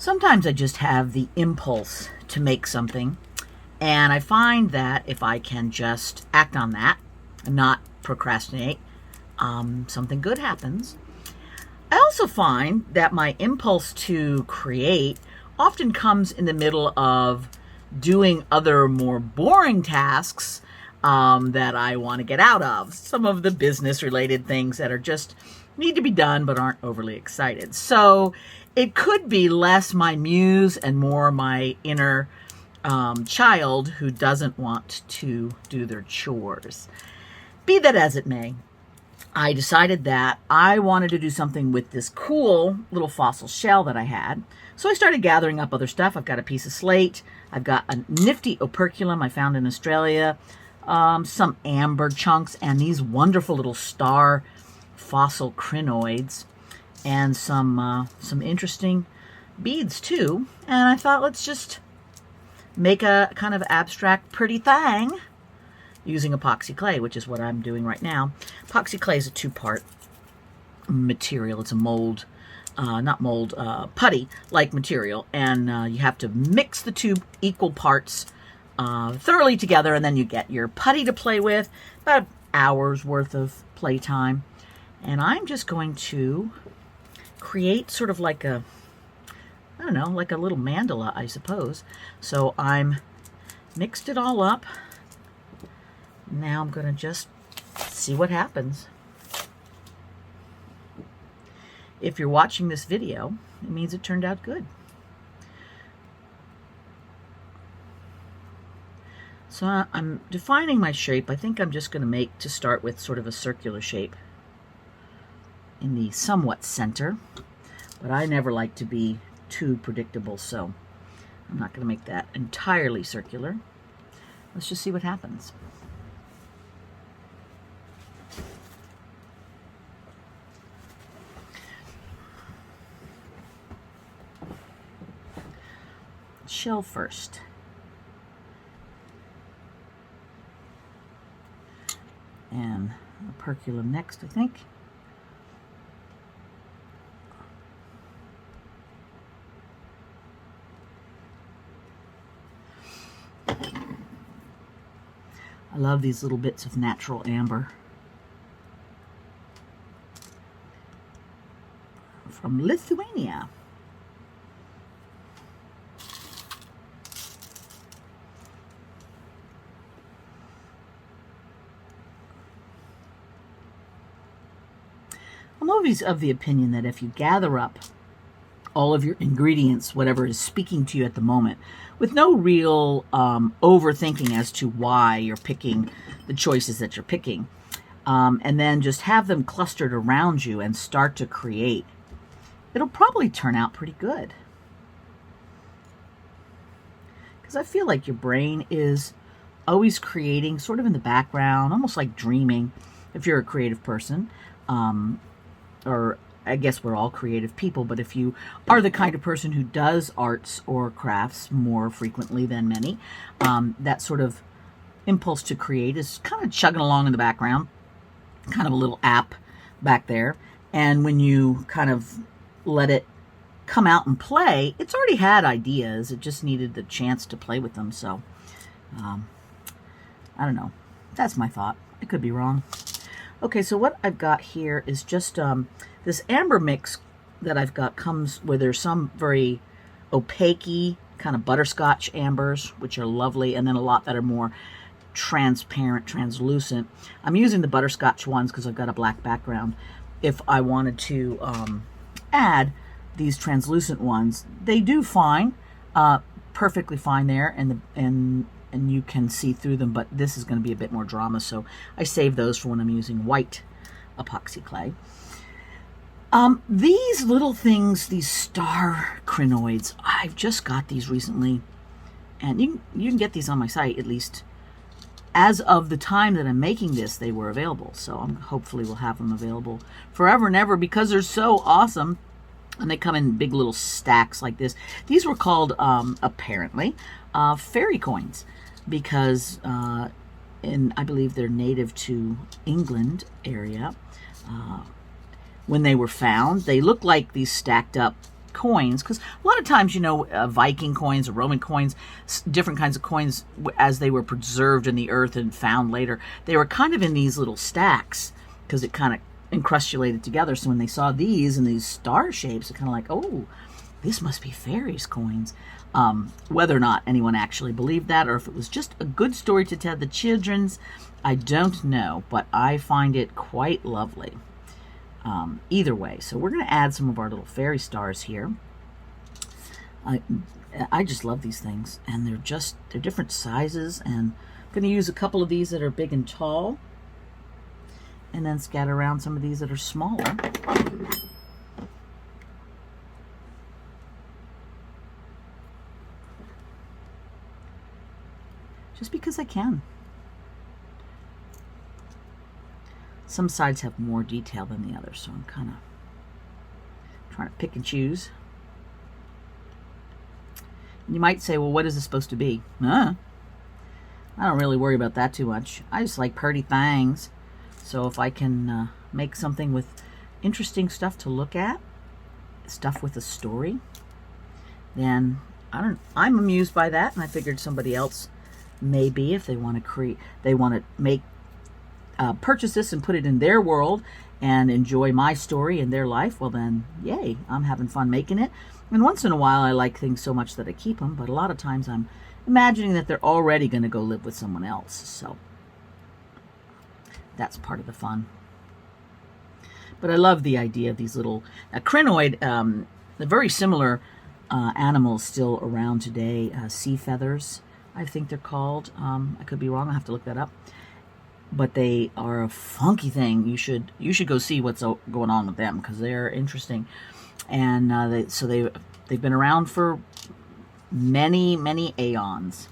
Sometimes I just have the impulse to make something, and I find that if I can just act on that and not procrastinate, something good happens. I also find that my impulse to create often comes in the middle of doing other more boring tasks that I want to get out of. Some of the business related things that are just need to be done but aren't overly excited. So it could be less my muse and more my inner child who doesn't want to do their chores. Be that as it may, I decided that I wanted to do something with this cool little fossil shell that I had. So I started gathering up other stuff. I've got a piece of slate. I've got a nifty operculum I found in Australia, some amber chunks, and these wonderful little star fossil crinoids, and some interesting beads too. And I thought, let's just make a kind of abstract pretty thing using epoxy clay, which is what I'm doing right now. Epoxy clay is a two-part material. It's a mold, putty-like material, and you have to mix the two equal parts thoroughly together, and then you get your putty to play with, about an hour's worth of playtime. And I'm just going to create sort of like a, I don't know, like a little mandala, I suppose. So I'm mixed it all up. Now I'm going to just see what happens. If you're watching this video, it means it turned out good. So I'm defining my shape. I think I'm just going to make, to start with, sort of a circular shape in the somewhat center. But I never like to be too predictable, so I'm not going to make that entirely circular. Let's just see what happens. Shell first. And operculum next, I think. I love these little bits of natural amber from Lithuania. I'm always of the opinion that if you gather up all of your ingredients, whatever is speaking to you at the moment, with no real overthinking as to why you're picking the choices that you're picking, and then just have them clustered around you and start to create, it'll probably turn out pretty good. Because I feel like your brain is always creating sort of in the background, almost like dreaming, if you're a creative person. Or I guess we're all creative people, but if you are the kind of person who does arts or crafts more frequently than many, that sort of impulse to create is kind of chugging along in the background, kind of a little app back there. And when you kind of let it come out and play, it's already had ideas. It just needed the chance to play with them. So, I don't know. That's my thought. I could be wrong. Okay, so what I've got here is just this amber mix that I've got comes where there's some very opaque kind of butterscotch ambers, which are lovely, and then a lot that are more transparent, translucent. I'm using the butterscotch ones because I've got a black background. If I wanted to add these translucent ones, they do fine, perfectly fine there, and you can see through them, but this is going to be a bit more drama, so I save those for when I'm using white epoxy clay. These little things, these star crinoids, I've just got these recently, and you can get these on my site, at least as of the time that I'm making this, they were available, so hopefully we'll have them available forever and ever because they're so awesome. And they come in big little stacks like this. These were called, apparently, fairy coins because I believe they're native to England area. When they were found, they look like these stacked up coins, because a lot of times, you know, Viking coins or Roman coins, different kinds of coins, as they were preserved in the earth and found later, they were kind of in these little stacks because it kind of encrustulated together. So when they saw these and these star shapes, they're kind of like, oh, this must be fairies coins. Whether or not anyone actually believed that, or if it was just a good story to tell the children's, I don't know, but I find it quite lovely. Either way, so we're going to add some of our little fairy stars here. I just love these things, and they're different sizes, and I'm going to use a couple of these that are big and tall, and then scatter around some of these that are smaller. Just because I can. Some sides have more detail than the others, so I'm kind of trying to pick and choose. You might say, well, what is this supposed to be? I don't really worry about that too much. I just like pretty things. So if I can make something with interesting stuff to look at, stuff with a story, then I'm amused by that, and I figured somebody else maybe, if they want to make purchase this and put it in their world and enjoy my story in their life, well then, yay, I'm having fun making it. And once in a while I like things so much that I keep them, but a lot of times I'm imagining that they're already going to go live with someone else, so that's part of the fun. But I love the idea of these little crinoid, they're very similar animals still around today, sea feathers, I think they're called. I could be wrong. I'll have to look that up. But they are a funky thing. You should go see what's going on with them, because they're interesting. And they've been around for many, many aeons.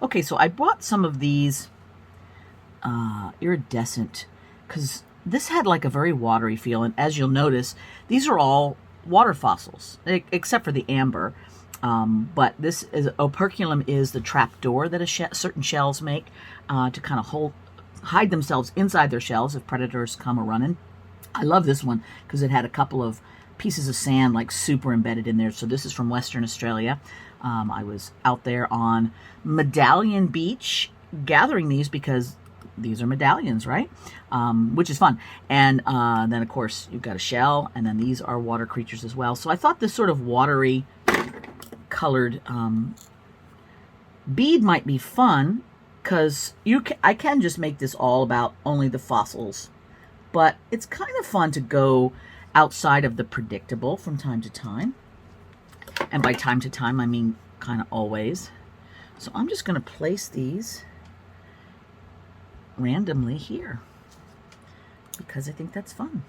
Okay, so I bought some of these iridescent, because this had like a very watery feel. And as you'll notice, these are all water fossils, except for the amber. But this is operculum is the trap door that certain shells make to kind of hide themselves inside their shells if predators come a-running. I love this one because it had a couple of pieces of sand like super embedded in there. So this is from Western Australia. I was out there on Medallion Beach gathering these because these are medallions, right? Which is fun. And then, of course, you've got a shell, and then these are water creatures as well. So I thought this sort of watery colored bead might be fun, because I can just make this all about only the fossils, but it's kind of fun to go outside of the predictable from time to time. And by time to time, I mean kind of always. So I'm just going to place these randomly here because I think that's fun.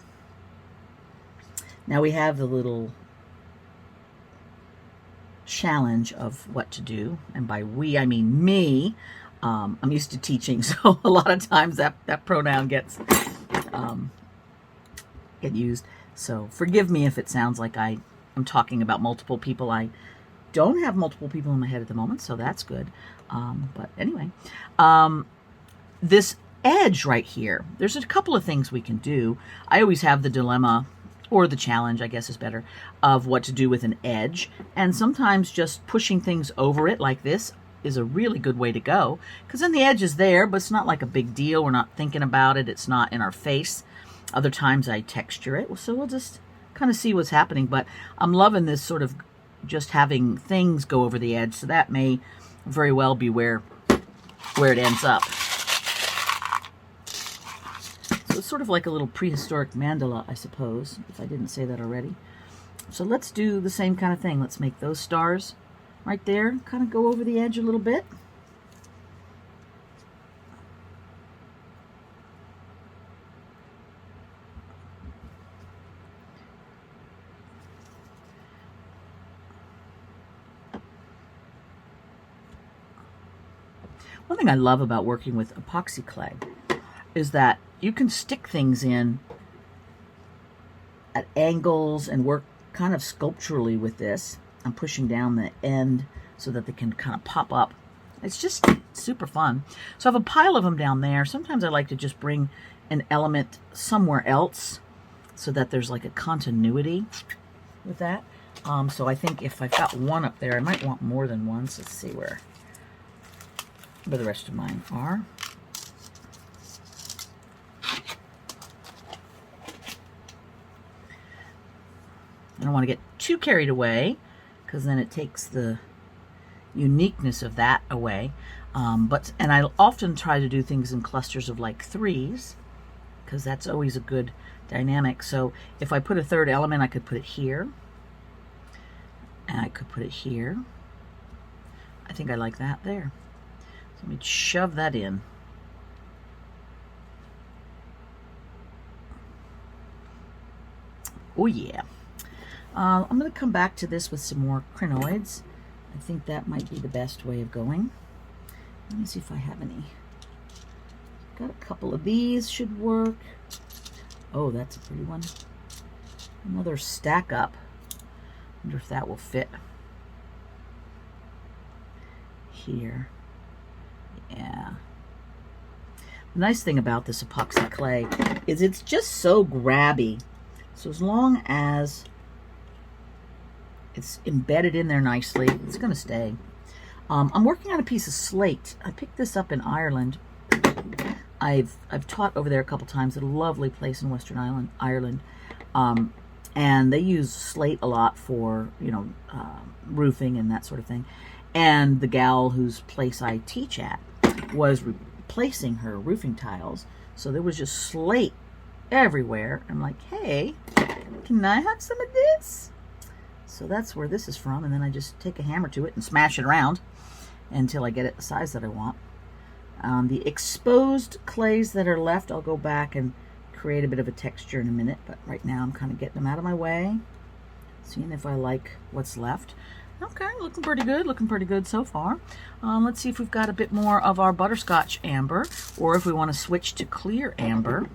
Now we have the little challenge of what to do, and by we I mean me. I'm used to teaching, so a lot of times that pronoun gets used. So forgive me if it sounds like I'm talking about multiple people. I don't have multiple people in my head at the moment, so that's good. But anyway, this edge right here, there's a couple of things we can do. I always have the dilemma, or the challenge, I guess is better, of what to do with an edge. And sometimes just pushing things over it like this is a really good way to go, because then the edge is there, but it's not like a big deal. We're not thinking about it. It's not in our face. Other times I texture it, so we'll just kind of see what's happening. But I'm loving this sort of just having things go over the edge, so that may very well be where it ends up. So it's sort of like a little prehistoric mandala, I suppose, if I didn't say that already. So let's do the same kind of thing. Let's make those stars right there kind of go over the edge a little bit. One thing I love about working with epoxy clay is that you can stick things in at angles and work kind of sculpturally with this. I'm pushing down the end so that they can kind of pop up. It's just super fun. So I have a pile of them down there. Sometimes I like to just bring an element somewhere else so that there's like a continuity with that. So I think if I've got one up there, I might want more than one. So let's see where the rest of mine are. I don't want to get too carried away because then it takes the uniqueness of that away. And I often try to do things in clusters of like 3s because that's always a good dynamic. So if I put a third element, I could put it here. And I could put it here. I think I like that there. So let me shove that in. Oh yeah. I'm going to come back to this with some more crinoids. I think that might be the best way of going. Let me see if I have any. Got a couple of these, should work. Oh, that's a pretty one. Another stack up. Wonder if that will fit here. Yeah. The nice thing about this epoxy clay is it's just so grabby. So as long as it's embedded in there nicely, it's going to stay. I'm working on a piece of slate. I picked this up in Ireland. I've taught over there a couple times at a lovely place in Western Ireland. And they use slate a lot for, roofing and that sort of thing. And the gal whose place I teach at was replacing her roofing tiles. So there was just slate everywhere. I'm like, hey, can I have some of this? So that's where this is from. And then I just take a hammer to it and smash it around until I get it the size that I want. The exposed clays that are left, I'll go back and create a bit of a texture in a minute, but right now I'm kind of getting them out of my way, seeing if I like what's left. Okay, looking pretty good so far. Let's see if we've got a bit more of our butterscotch amber, or if we want to switch to clear amber.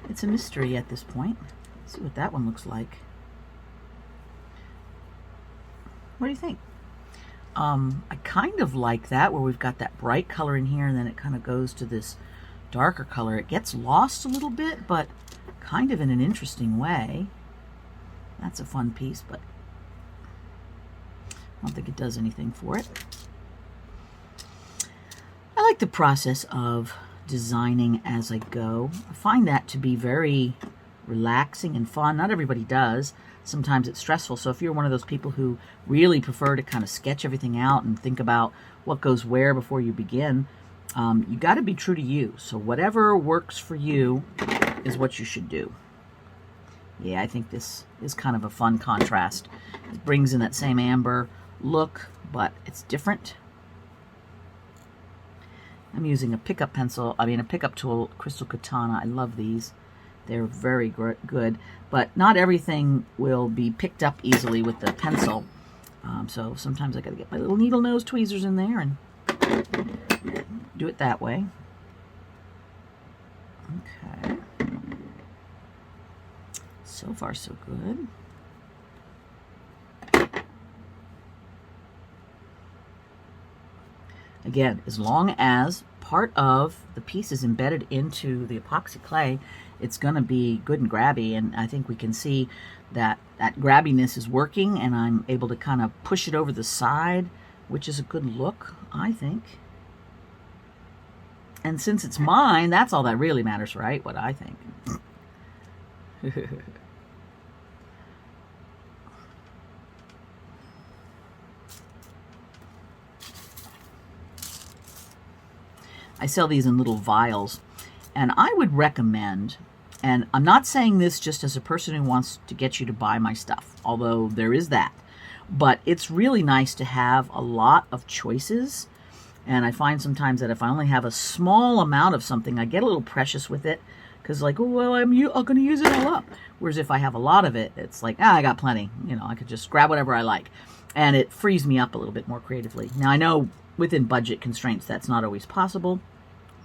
It's a mystery at this point. Let's see what that one looks like. What do you think? I kind of like that, where we've got that bright color in here and then it kind of goes to this darker color. It gets lost a little bit, but kind of in an interesting way. That's a fun piece, but I don't think it does anything for it. I like the process of designing as I go. I find that to be very relaxing and fun. Not everybody does. Sometimes it's stressful. So if you're one of those people who really prefer to kind of sketch everything out and think about what goes where before you begin, you got to be true to you. So whatever works for you is what you should do. Yeah, I think this is kind of a fun contrast. It brings in that same amber look, but it's different. I'm using a pickup tool, Crystal Katana. I love these. They're very good, but not everything will be picked up easily with the pencil. So sometimes I got to get my little needle nose tweezers in there and do it that way. Okay. So far, so good. Again, as long as part of the piece is embedded into the epoxy clay, it's going to be good and grabby, and I think we can see that that grabbiness is working, and I'm able to kind of push it over the side, which is a good look, I think. And since it's mine, that's all that really matters, right? What I think. I sell these in little vials, and I would recommend, and I'm not saying this just as a person who wants to get you to buy my stuff, although there is that, but it's really nice to have a lot of choices. And I find sometimes that if I only have a small amount of something, I get a little precious with it, because like, oh, well, I'm going to use it all up. Whereas if I have a lot of it, it's like, I got plenty. I could just grab whatever I like, and it frees me up a little bit more creatively. Now, I know within budget constraints, that's not always possible.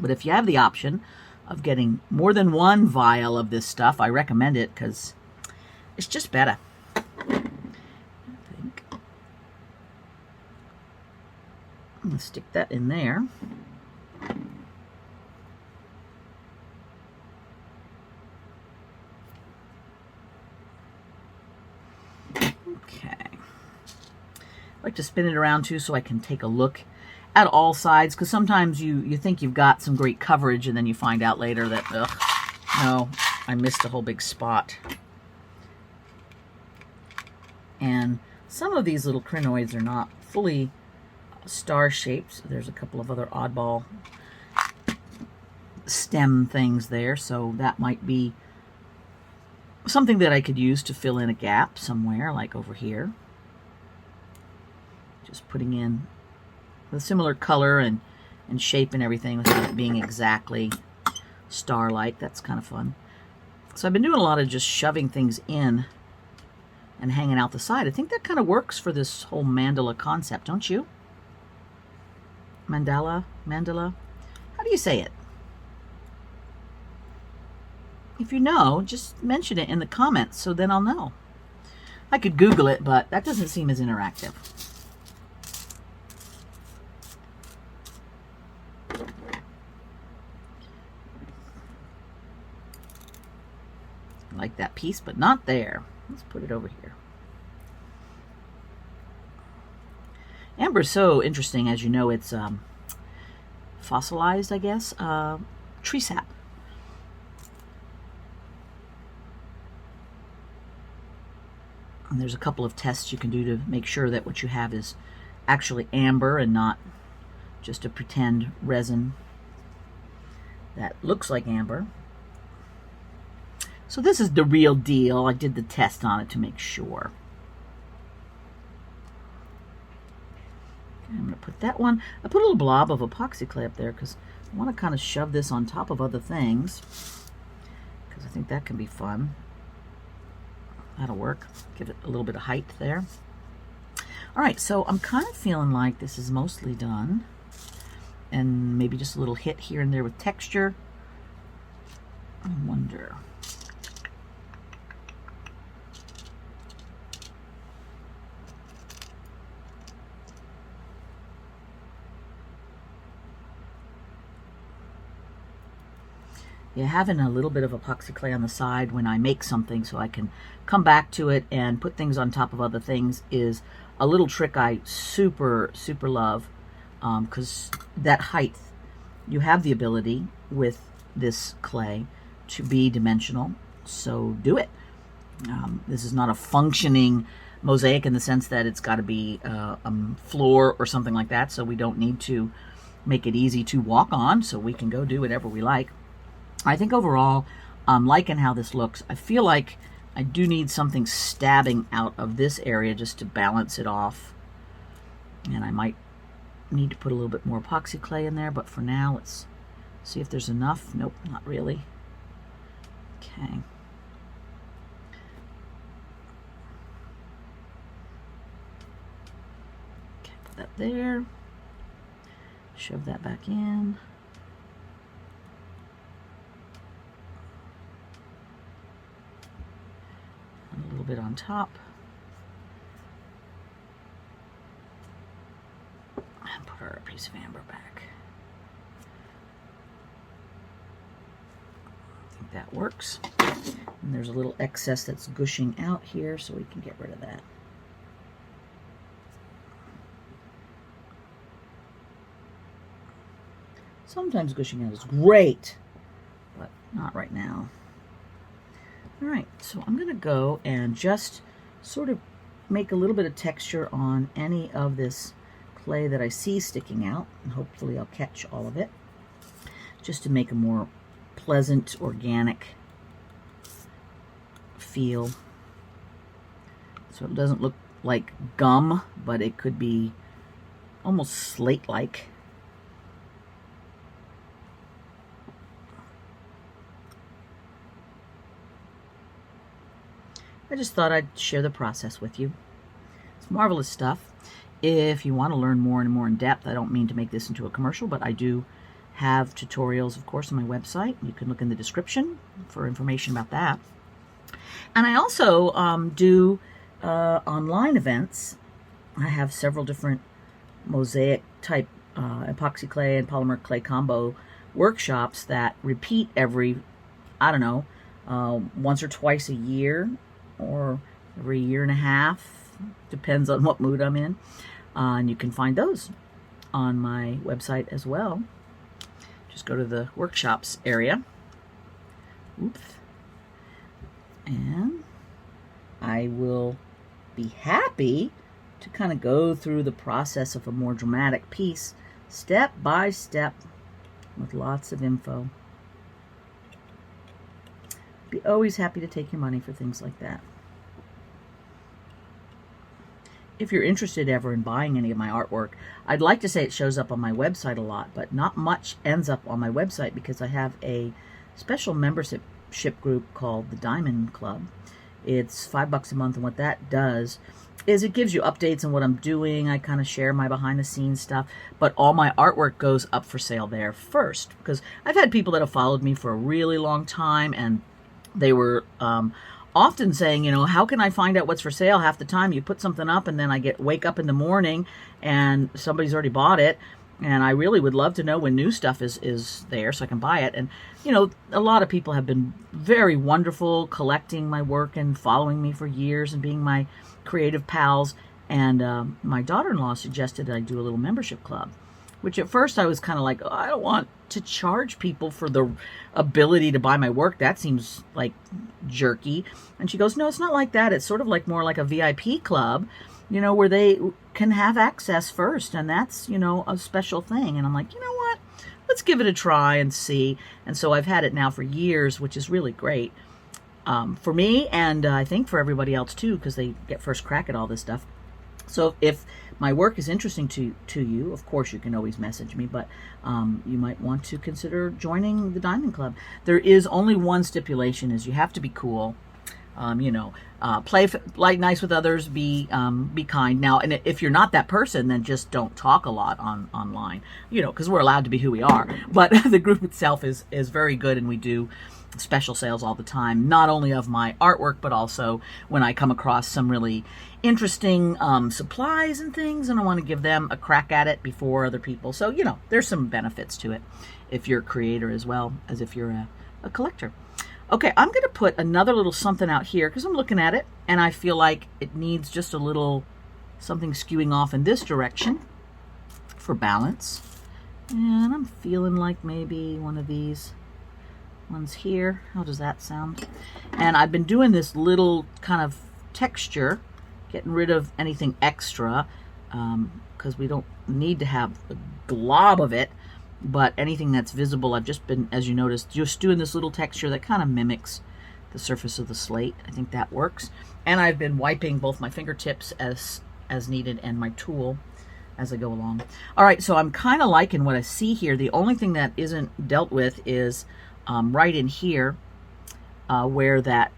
But if you have the option of getting more than one vial of this stuff, I recommend it because it's just better. I think. I'm going to stick that in there. Okay. I like to spin it around too so I can take a look at all sides, because sometimes you think you've got some great coverage and then you find out later that, ugh, no, I missed a whole big spot. And some of these little crinoids are not fully star shaped. So there's a couple of other oddball stem things there, so that might be something that I could use to fill in a gap somewhere, like over here. Just putting in a similar color and shape and everything without it being exactly star-like. That's kind of fun. So I've been doing a lot of just shoving things in and hanging out the side. I think that kind of works for this whole mandala concept, don't you? Mandala? How do you say it? If you know, just mention it in the comments so then I'll know. I could Google it, but that doesn't seem as interactive. I like that piece, but not there. Let's put it over here. Amber is so interesting. As you know, it's fossilized, I guess, tree sap. And there's a couple of tests you can do to make sure that what you have is actually amber and not just a pretend resin that looks like amber. So this is the real deal. I did the test on it to make sure. Okay, I'm going to put that one. I put a little blob of epoxy clay up there because I want to kind of shove this on top of other things, because I think that can be fun. That'll work. Give it a little bit of height there. All right, so I'm kind of feeling like this is mostly done, and maybe just a little hit here and there with texture. I wonder. Yeah, having a little bit of epoxy clay on the side when I make something so I can come back to it and put things on top of other things is a little trick I super love, because that height, you have the ability with this clay to be dimensional, so do it. This is not a functioning mosaic in the sense that it's got to be a floor or something like that, so we don't need to make it easy to walk on, so we can go do whatever we like. I think overall, I'm liking how this looks. I feel like I do need something stabbing out of this area just to balance it off. And I might need to put a little bit more epoxy clay in there, but for now, let's see if there's enough. Nope, not really. Okay. Okay, put that there. Shove that back in. A little bit on top. And put our piece of amber back. I think that works. And there's a little excess that's gushing out here, so we can get rid of that. Sometimes gushing out is great, but not right now. All right, so I'm going to go and just sort of make a little bit of texture on any of this clay that I see sticking out, and hopefully I'll catch all of it, just to make a more pleasant, organic feel. So it doesn't look like gum, but it could be almost slate-like. I just thought I'd share the process with you. It's marvelous stuff. If you want to learn more and more in depth, I don't mean to make this into a commercial, but I do have tutorials, of course, on my website. You can look in the description for information about that. And I also do online events. I have several different mosaic type epoxy clay and polymer clay combo workshops that repeat every, I don't know, once or twice a year, or every year and a half, Depends on what mood I'm in. And you can find those on my website as well. Just go to the workshops area. Oops. And I will be happy to kind of go through the process of a more dramatic piece, step by step, with lots of info. Be always happy to take your money for things like that. If you're interested ever in buying any of my artwork, I'd like to say it shows up on my website a lot, but not much ends up on my website because I have a special membership group called the Diamond Club. It's $5 a month, and what that does is it gives you updates on what I'm doing. I kind of share my behind-the-scenes stuff, but all my artwork goes up for sale there first, because I've had people that have followed me for a really long time, and they were often saying, how can I find out what's for sale? Half the time you put something up and then I wake up in the morning and somebody's already bought it. And I really would love to know when new stuff is there so I can buy it. And, a lot of people have been very wonderful collecting my work and following me for years and being my creative pals. And my daughter-in-law suggested I do a little membership club, which at first I was kind of like, oh, I don't want to charge people for the ability to buy my work. That seems like jerky. And she goes, no, it's not like that. It's sort of like more like a VIP club, where they can have access first. And that's, a special thing. And I'm like, you know what? Let's give it a try and see. And so I've had it now for years, which is really great for me. And I think for everybody else too, because they get first crack at all this stuff. So if my work is interesting to you, of course you can always message me, but you might want to consider joining the Diamond Club. There is only one stipulation, is you have to be cool, play nice with others, be kind. Now, and if you're not that person, then just don't talk a lot online, because we're allowed to be who we are. But the group itself is very good, and we do special sales all the time, not only of my artwork, but also when I come across some really interesting supplies and things, and I want to give them a crack at it before other people. So, there's some benefits to it if you're a creator as well as if you're a collector. Okay, I'm going to put another little something out here because I'm looking at it and I feel like it needs just a little something skewing off in this direction for balance. And I'm feeling like maybe one of these ones here. How does that sound? And I've been doing this little kind of texture, getting rid of anything extra because we don't need to have a glob of it, but anything that's visible, I've just been, as you noticed, just doing this little texture that kind of mimics the surface of the slate. I think that works. And I've been wiping both my fingertips as needed and my tool as I go along. All right, so I'm kind of liking what I see here. The only thing that isn't dealt with is right in here where that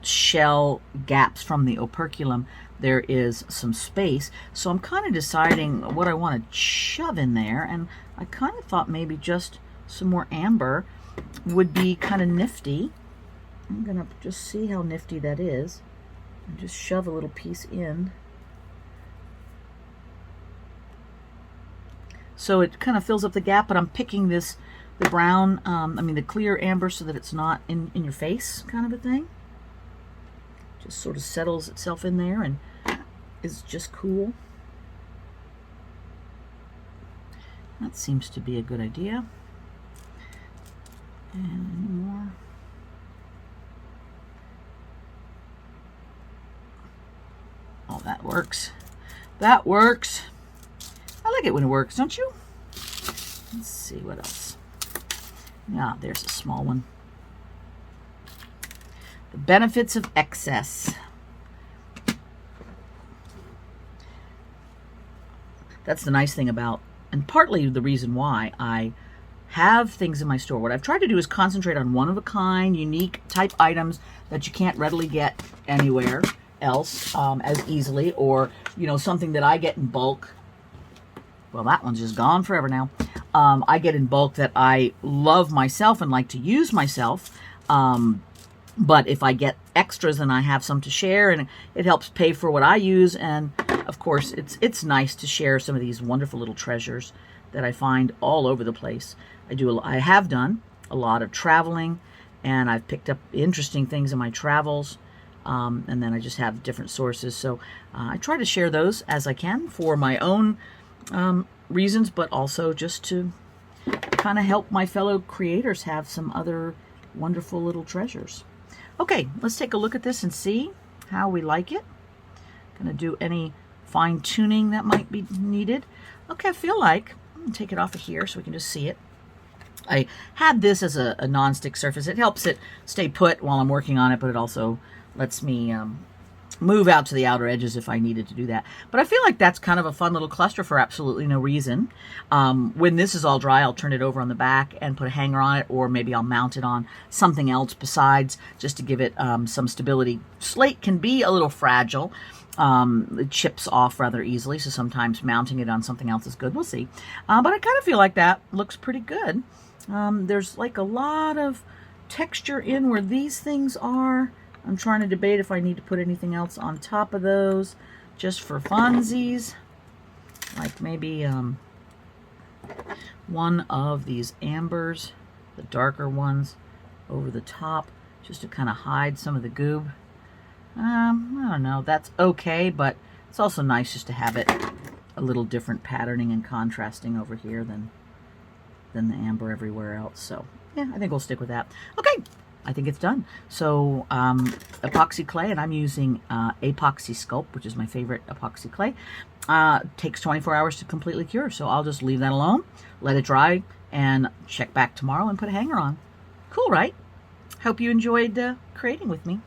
shell gaps from the operculum. There is some space, so I'm kind of deciding what I want to shove in there, and I kind of thought maybe just some more amber would be kind of nifty. I'm gonna just see how nifty that is and just shove a little piece in. So it kind of fills up the gap, but I'm picking the brown, the clear amber, so that it's not in your face kind of a thing. Just sort of settles itself in there and is just cool. That seems to be a good idea. And more. Oh, that works. That works. I like it when it works, don't you? Let's see what else. Yeah, there's a small one. The benefits of excess. That's the nice thing about, and partly the reason why I have things in my store. What I've tried to do is concentrate on one-of-a-kind, unique type items that you can't readily get anywhere else as easily, or, something that I get in bulk. Well, that one's just gone forever now. I get in bulk that I love myself and like to use myself. But if I get extras and I have some to share, and it helps pay for what I use, and of course it's nice to share some of these wonderful little treasures that I find all over the place. I have done a lot of traveling, and I've picked up interesting things in my travels. And then I just have different sources. So I try to share those as I can for my own reasons, but also just to kind of help my fellow creators have some other wonderful little treasures. Okay, let's take a look at this and see how we like it. Gonna do any fine tuning that might be needed. Okay, I feel like, I'm gonna take it off of here so we can just see it. I had this as a non-stick surface. It helps it stay put while I'm working on it, but it also lets me move out to the outer edges if I needed to do that. But I feel like that's kind of a fun little cluster for absolutely no reason. When this is all dry, I'll turn it over on the back and put a hanger on it, or maybe I'll mount it on something else besides, just to give it some stability. Slate can be a little fragile. It chips off rather easily, so sometimes mounting it on something else is good. We'll see. But I kind of feel like that looks pretty good. There's like a lot of texture in where these things are. I'm trying to debate if I need to put anything else on top of those just for funsies. Like maybe one of these ambers, the darker ones, over the top, just to kind of hide some of the goob. I don't know, that's okay, but it's also nice just to have it a little different patterning and contrasting over here than the amber everywhere else. So yeah, I think we'll stick with that. Okay, I think it's done. So epoxy clay, and I'm using epoxy Sculpt, which is my favorite epoxy clay. Takes 24 hours to completely cure, so I'll just leave that alone, let it dry, and check back tomorrow and put a hanger on. Cool, right? Hope you enjoyed creating with me.